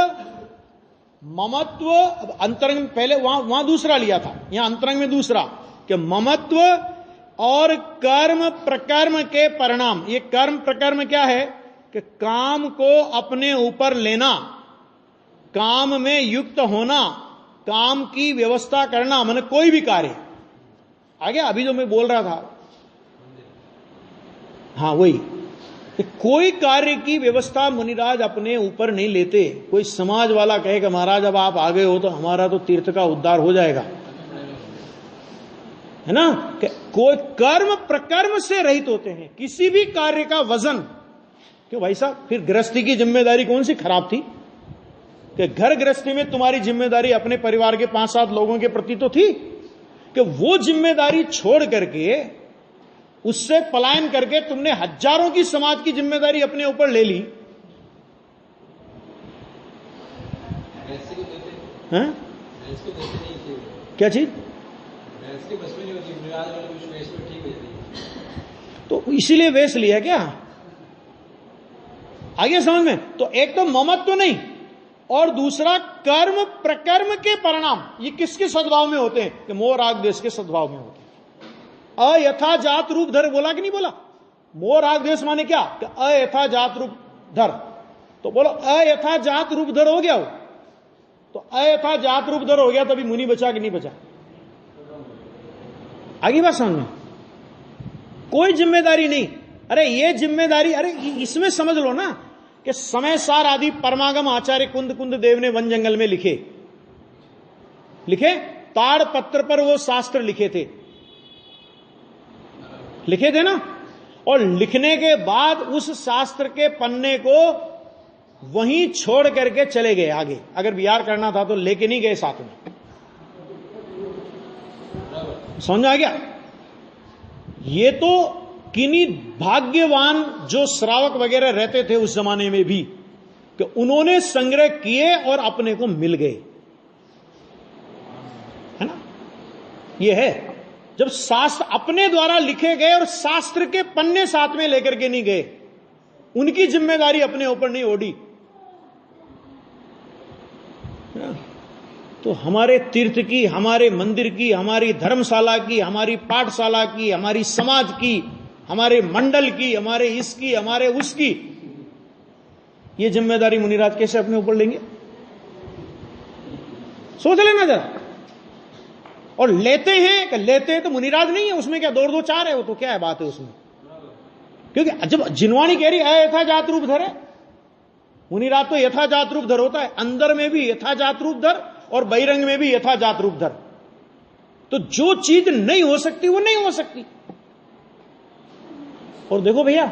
Speaker 1: अंतरंग में पहले वहां दूसरा लिया था, यहां अंतरंग में दूसरा कि ममत्व और कर्म प्रकर्म के परिणाम। ये कर्म प्रकर्म क्या है कि काम को अपने ऊपर लेना, काम में युक्त होना, काम की व्यवस्था करना, माने कोई भी कार्य। आ गया? अभी जो मैं बोल रहा था हाँ वही, कि कोई कार्य की व्यवस्था मुनिराज अपने ऊपर नहीं लेते। कोई समाज वाला कहे कि महाराज अब आप आ गए हो तो हमारा तो तीर्थ का उद्धार हो जाएगा, है ना। कि कोई कर्म प्रकर्म से रहित होते हैं, किसी भी कार्य का वजन। क्यों भाई साहब, फिर गृहस्थी की जिम्मेदारी कौन सी खराब थी? कि घर गृहस्थी में तुम्हारी जिम्मेदारी अपने परिवार के 5-7 लोगों के प्रति तो थी, कि वो जिम्मेदारी छोड़ करके, उससे पलायन करके तुमने हजारों की समाज की जिम्मेदारी अपने ऊपर ले ली। हैं? क्या चीज? तो इसीलिए वेश लिया क्या? आगे समझ में? तो एक तो ममत्व तो नहीं, और दूसरा कर्म प्रकर्म के परिणाम ये किसके सद्भाव में होते हैं? कि मोह राग देश के सद्भाव में होते हैं। अयथा जात रूप धर बोला कि नहीं बोला? मोह राग देश माने क्या? कि अयथा जात रूप धर। तो बोलो अयथा जात रूप धर हो गया हो, तो अयथा जात रूप धर हो गया, तभी मुनि बचा कि नहीं बचा? आगे बात समझ में? कोई जिम्मेदारी नहीं। अरे ये जिम्मेदारी, अरे इसमें समझ लो ना कि समय सार आदि परमागम आचार्य कुंद कुंद देव ने वन जंगल में लिखे ताड़ पत्र पर वो शास्त्र लिखे थे ना। और लिखने के बाद उस शास्त्र के पन्ने को वहीं छोड़ करके चले गए आगे। अगर विहार करना था तो लेके नहीं गए साथ में। समझ आ गया? ये तो किन्हीं भाग्यवान जो श्रावक वगैरह रहते थे उस जमाने में भी, कि उन्होंने संग्रह किए और अपने को मिल गए, है ना। ये है जब शास्त्र अपने द्वारा लिखे गए और शास्त्र के पन्ने साथ में लेकर के नहीं गए, उनकी जिम्मेदारी अपने ऊपर नहीं ओढ़ी। तो हमारे तीर्थ की, हमारे मंदिर की, हमारी धर्मशाला की, हमारी पाठशाला की, हमारी समाज की, हमारे मंडल की, हमारे इसकी, हमारे उसकी, ये जिम्मेदारी मुनिराज कैसे अपने ऊपर लेंगे? सोच लेना जरा। और लेते हैं तो मुनिराज नहीं है उसमें, क्या 2-2-4 है? वो तो क्या है, बात है उसमें। क्योंकि जब जिनवाणी कह रही यथा जात रूप धर है, मुनिराज तो यथा जात रूप धर होता है, अंदर में भी यथा जात रूप धर और बहिरंग में भी यथा जात रूप धर। तो जो चीज नहीं हो सकती वो नहीं हो सकती। और देखो भैया,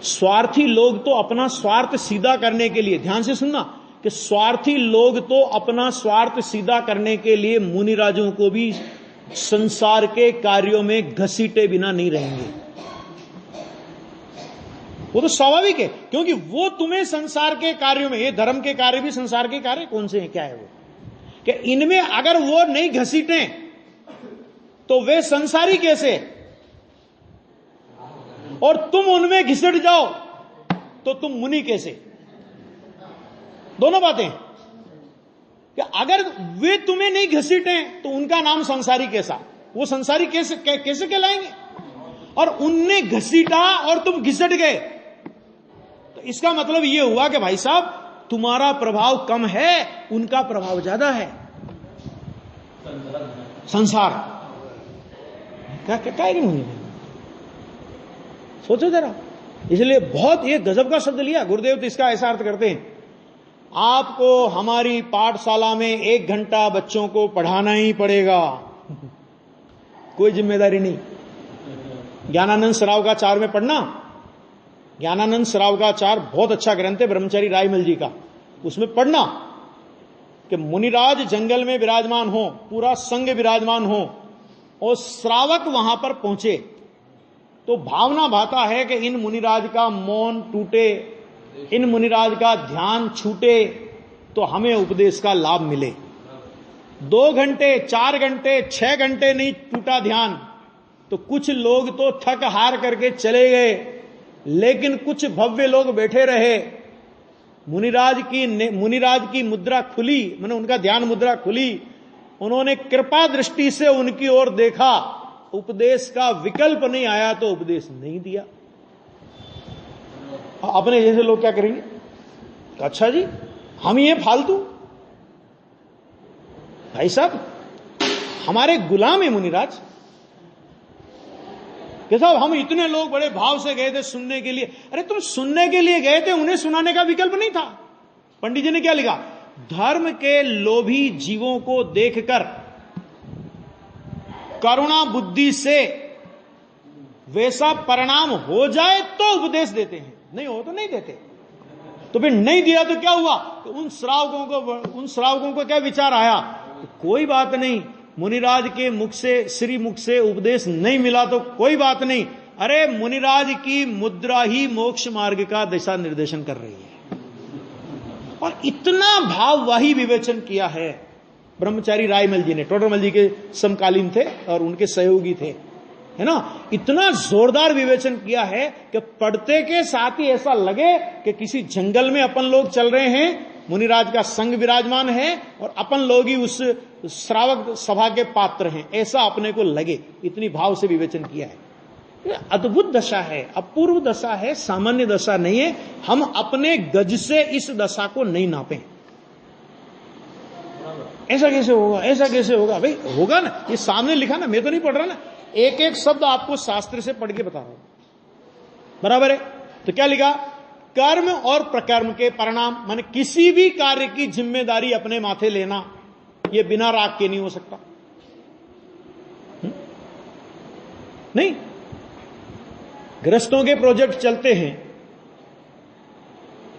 Speaker 1: स्वार्थी लोग तो अपना स्वार्थ सीधा करने के लिए, ध्यान से सुनना, कि स्वार्थी लोग तो अपना स्वार्थ सीधा करने के लिए मुनिराजों को भी संसार के कार्यों में घसीटे बिना नहीं रहेंगे। वो तो स्वाभाविक है, क्योंकि वो तुम्हें संसार के कार्यों में, ये धर्म के कार्य भी संसार के कार्य कौन से हैं, क्या है वो, कि इनमें अगर वो नहीं घसीटे तो वे संसारी कैसे, और तुम उनमें घिसट जाओ तो तुम मुनि कैसे? दोनों बातें कि अगर वे तुम्हें नहीं घसीटे तो उनका नाम संसारी कैसा, वो संसारी कैसे कहलाएंगे? और उनने घसीटा और तुम घिसट गए, तो इसका मतलब यह हुआ कि भाई साहब तुम्हारा प्रभाव कम है, उनका प्रभाव ज्यादा है। संसार क्या क्या है मुनि? सोचो जरा। इसलिए बहुत ये गजब का शब्द लिया गुरुदेव, तो इसका ऐसा अर्थ करते हैं, आपको हमारी पाठशाला में 1 घंटा बच्चों को पढ़ाना ही पड़ेगा, कोई जिम्मेदारी नहीं। ज्ञानानंद सरावकाचार्य में पढ़ना, ज्ञानानंद सरावकाचार्य बहुत अच्छा ग्रंथ है ब्रह्मचारी रायमल जी का, उसमें पढ़ना कि मुनिराज जंगल में विराजमान हो, पूरा संघ विराजमान हो और श्रावक वहां पर पहुंचे, तो भावना भाता है कि इन मुनिराज का मौन टूटे, इन मुनिराज का ध्यान छूटे, तो हमें उपदेश का लाभ मिले। 2 घंटे 4 घंटे 6 घंटे नहीं टूटा ध्यान, तो कुछ लोग तो थक हार करके चले गए, लेकिन कुछ भव्य लोग बैठे रहे। मुनिराज की मुद्रा खुली, मैंने उनका ध्यान मुद्रा खुली, उन्होंने कृपा दृष्टि से उनकी ओर देखा, उपदेश का विकल्प नहीं आया तो उपदेश नहीं दिया। अपने जैसे लोग क्या करेंगे? अच्छा जी हम ये फालतू, भाई साहब हमारे गुलाम है मुनिराज, कि साहब हम इतने लोग बड़े भाव से गए थे सुनने के लिए। अरे तुम सुनने के लिए गए थे, उन्हें सुनाने का विकल्प नहीं था। पंडित जी ने क्या लिखा? धर्म के लोभी जीवों को देखकर करुणा बुद्धि से वैसा परिणाम हो जाए तो उपदेश देते हैं, नहीं हो तो नहीं देते। तो फिर नहीं दिया तो क्या हुआ? तो उन श्रावकों को क्या विचार आया? तो कोई बात नहीं, मुनिराज के मुख से, श्री मुख से उपदेश नहीं मिला तो कोई बात नहीं। अरे मुनिराज की मुद्रा ही मोक्ष मार्ग का दिशा निर्देशन कर रही है। और इतना भाववाही विवेचन किया है ब्रह्मचारी रायमल जी ने, टोडरमल जी के समकालीन थे और उनके सहयोगी थे, है ना। इतना जोरदार विवेचन किया है कि पढ़ते के साथ ही ऐसा लगे कि किसी जंगल में अपन लोग चल रहे हैं, मुनिराज का संग विराजमान है और अपन लोग ही उस श्रावक सभा के पात्र हैं, ऐसा अपने को लगे। इतनी भाव से विवेचन किया है। अद्भुत दशा है, अपूर्व दशा है, सामान्य दशा नहीं है। हम अपने गज से इस दशा को नहीं नापें। ऐसा कैसे होगा, ऐसा कैसे होगा? भाई होगा ना, ये सामने लिखा ना, मैं तो नहीं पढ़ रहा ना, एक एक शब्द आपको शास्त्र से पढ़ के बता रहा हूं, बराबर है। तो क्या लिखा? कर्म और प्रकर्म के परिणाम, माने किसी भी कार्य की जिम्मेदारी अपने माथे लेना, यह बिना राग के नहीं हो सकता। नहीं, गृहस्थों के प्रोजेक्ट चलते हैं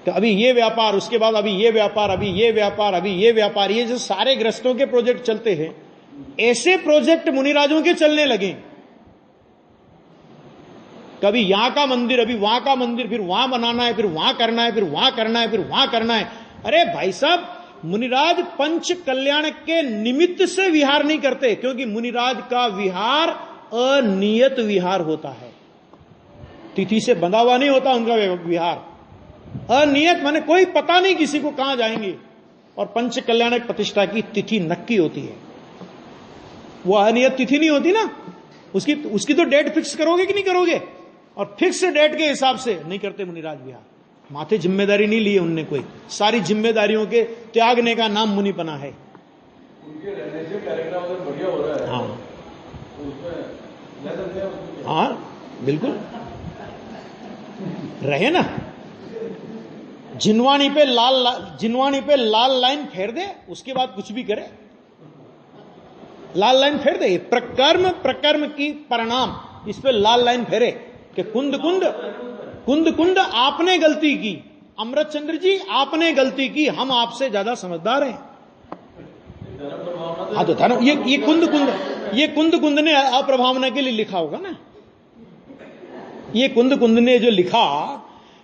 Speaker 1: तो अभी ये व्यापार, उसके बाद अभी ये व्यापार, अभी ये व्यापार, अभी ये व्यापार, ये जो सारे गृहस्थों के प्रोजेक्ट चलते हैं, ऐसे प्रोजेक्ट मुनिराजों के चलने लगे। कभी यहां का मंदिर, अभी वहां का मंदिर, फिर वहां बनाना है, फिर वहां करना है, फिर वहां करना है, फिर वहां करना है। अरे भाई साहब, मुनिराज पंच कल्याण के निमित्त से विहार नहीं करते, क्योंकि मुनिराज का विहार अनियत विहार होता है, तिथि से बंधा हुआ नहीं होता उनका विहार। अनियत माने कोई पता नहीं किसी को कहां जाएंगे, और पंच कल्याण प्रतिष्ठा की तिथि नक्की होती है। वो अनियत तिथि नहीं होती ना, उसकी तो डेट फिक्स करोगे कि नहीं करोगे, और फिक्स डेट के हिसाब से नहीं करते मुनिराज विहार। माथे जिम्मेदारी नहीं ली उनने, कोई सारी जिम्मेदारियों के त्यागने का नाम मुनिपना है।
Speaker 2: उनके रहने से कार्यक्रम अगर बढ़िया हो रहा है,
Speaker 1: हाँ
Speaker 2: तो
Speaker 1: हाँ बिल्कुल रहे ना। जिनवानी पे लाल लाइन फेर दे, उसके बाद कुछ भी करे, लाल लाइन फेर दे। प्रकर्म की परिणाम, इस पे लाल लाइन फेरे कि कुंद आपने गलती की, अमृतचंद्र जी आपने गलती की, हम आपसे ज्यादा समझदार हैं। हाँ तो धर्म, ये कुंद ने अप्रभावना के लिए लिखा होगा ना। ये कुंद ने जो लिखा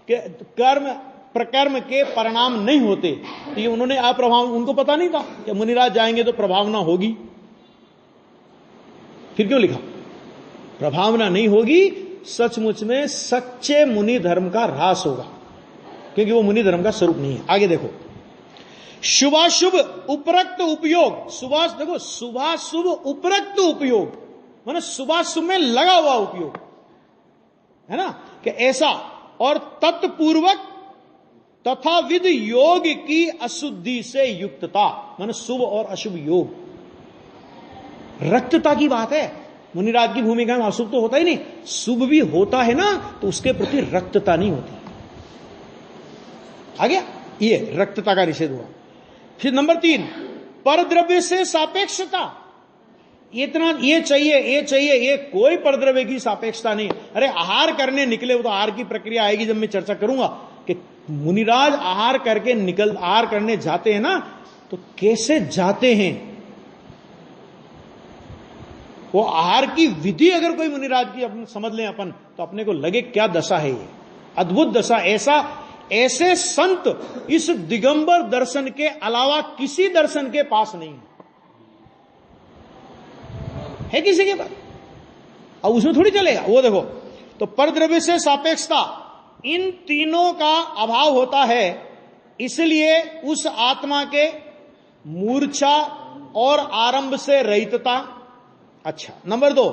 Speaker 1: कि कर्म प्रकर्म के परिणाम नहीं होते, तो ये उन्होंने अप्रभाव, उनको पता नहीं था कि मुनिराज जाएंगे तो प्रभावना होगी। फिर क्यों लिखा? प्रभावना नहीं होगी, सचमुच में सच्चे मुनि धर्म का ह्रास होगा, क्योंकि वो मुनि धर्म का स्वरूप नहीं है। आगे देखो, शुभाशुभ उपरक्त उपयोग, देखो शुभाशुभ उपरक्त उपयोग माने शुभाशुभ में लगा हुआ उपयोग है ना, कि ऐसा। और तत्पूर्वक तथा विद योग की अशुद्धि से युक्तता, माने शुभ और अशुभ योग। रक्तता की बात है, मुनिराज की भूमिका में अशुभ तो होता ही नहीं, शुभ भी होता है ना, तो उसके प्रति रक्तता नहीं होती। आ गया, ये रक्तता का निषेध हुआ। फिर नंबर 3, परद्रव्य से सापेक्षता। इतना ये चाहिए, ये कोई परद्रव्य की सापेक्षता नहीं। अरे आहार करने निकले, वो तो आहार की प्रक्रिया आएगी जब मैं चर्चा करूंगा कि मुनिराज आहार करने जाते हैं ना, तो कैसे जाते हैं, वो आहार की विधि अगर कोई मुनिराज की अपन समझ लें अपन, तो अपने को लगे क्या दशा है ये, अद्भुत दशा। ऐसे संत इस दिगंबर दर्शन के अलावा किसी दर्शन के पास नहीं है किसी के पास। अब उसमें थोड़ी चलेगा वो। देखो, तो परद्रव्य से सापेक्षता, इन तीनों का अभाव होता है, इसलिए उस आत्मा के मूर्छा और आरंभ से रहितता। अच्छा, नंबर 2,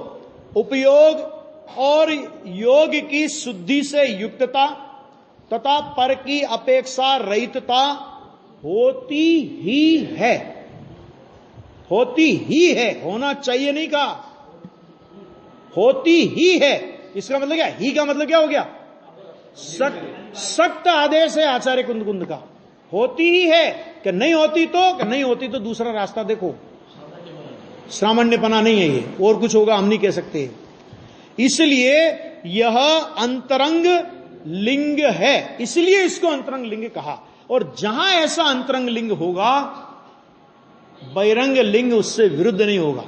Speaker 1: उपयोग और योग की शुद्धि से युक्तता तथा पर की अपेक्षा रहितता होती ही है, होना चाहिए नहीं कहा, होती ही है। इसका मतलब क्या, ही का मतलब क्या हो गया, सख्त आदेश है आचार्य कुंद का। होती ही है कि नहीं होती तो दूसरा रास्ता देखो। श्रामण्यपना नहीं है ये, और कुछ होगा हम नहीं कह सकते। इसलिए यह अंतरंग लिंग है, इसलिए इसको अंतरंग लिंग कहा। और जहां ऐसा अंतरंग लिंग होगा, बहिरंग लिंग उससे विरुद्ध नहीं होगा।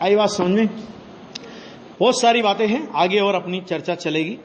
Speaker 1: आई बात समझ में? बहुत सारी बातें हैं, आगे और अपनी चर्चा चलेगी।